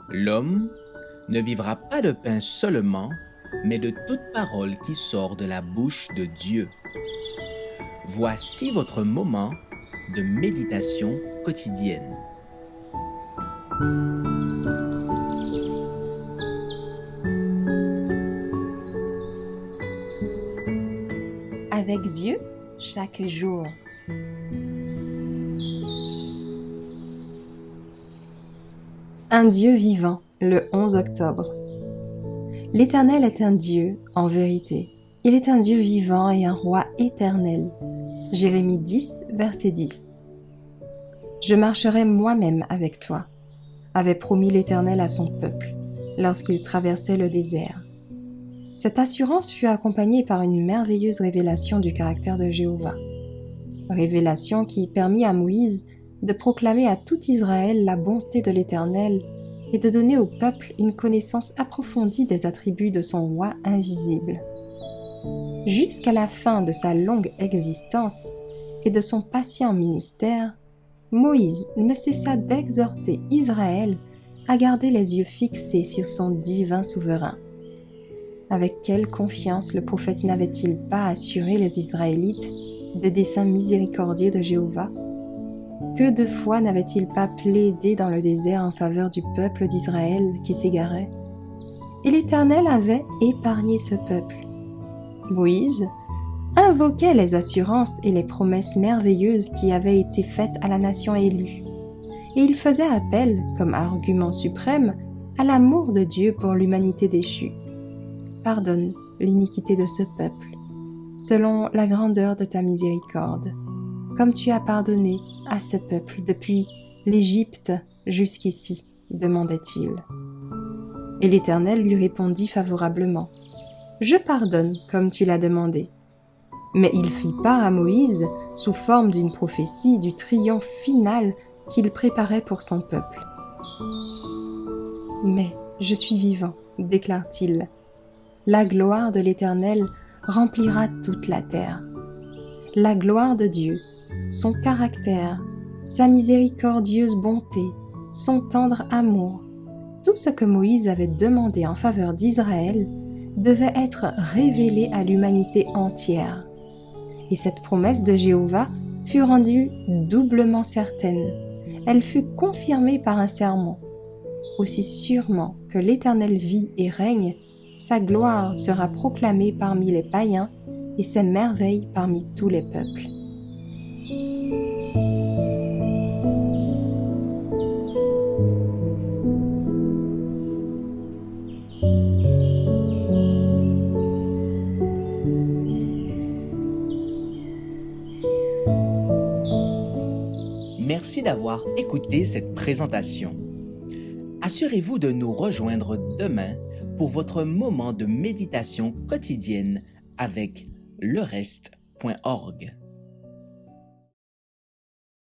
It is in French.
L'homme ne vivra pas de pain seulement, mais de toute parole qui sort de la bouche de Dieu. Voici votre moment de méditation quotidienne. Avec Dieu, chaque jour. Un Dieu vivant, le 11 octobre. L'Éternel est un Dieu, en vérité. Il est un Dieu vivant et un roi éternel. Jérémie 10, verset 10. Je marcherai moi-même avec toi, avait promis l'Éternel à son peuple, lorsqu'il traversait le désert. Cette assurance fut accompagnée par une merveilleuse révélation du caractère de Jéhovah. Révélation qui permit à Moïse de proclamer à tout Israël la bonté de l'Éternel et de donner au peuple une connaissance approfondie des attributs de son roi invisible. Jusqu'à la fin de sa longue existence et de son patient ministère, Moïse ne cessa d'exhorter Israël à garder les yeux fixés sur son divin souverain. Avec quelle confiance le prophète n'avait-il pas assuré les Israélites des desseins miséricordieux de Jéhovah? Que de fois n'avait-il pas plaidé dans le désert en faveur du peuple d'Israël qui s'égarait? Et l'Éternel avait épargné ce peuple. Moïse invoquait les assurances et les promesses merveilleuses qui avaient été faites à la nation élue. Et il faisait appel, comme argument suprême, à l'amour de Dieu pour l'humanité déchue. Pardonne l'iniquité de ce peuple, selon la grandeur de ta miséricorde, comme tu as pardonné à ce peuple depuis l'Égypte jusqu'ici, demandait-il. Et l'Éternel lui répondit favorablement, « Je pardonne comme tu l'as demandé. » Mais il fit part à Moïse, sous forme d'une prophétie, du triomphe final qu'il préparait pour son peuple. « Mais je suis vivant, déclare-t-il. La gloire de l'Éternel remplira toute la terre. » La gloire de Dieu, son caractère, sa miséricordieuse bonté, son tendre amour, tout ce que Moïse avait demandé en faveur d'Israël devait être révélé à l'humanité entière. Et cette promesse de Jéhovah fut rendue doublement certaine. Elle fut confirmée par un serment. Aussi sûrement que l'Éternel vit et règne, sa gloire sera proclamée parmi les païens et ses merveilles parmi tous les peuples. Merci d'avoir écouté cette présentation. Assurez-vous de nous rejoindre demain pour votre moment de méditation quotidienne avec lereste.org.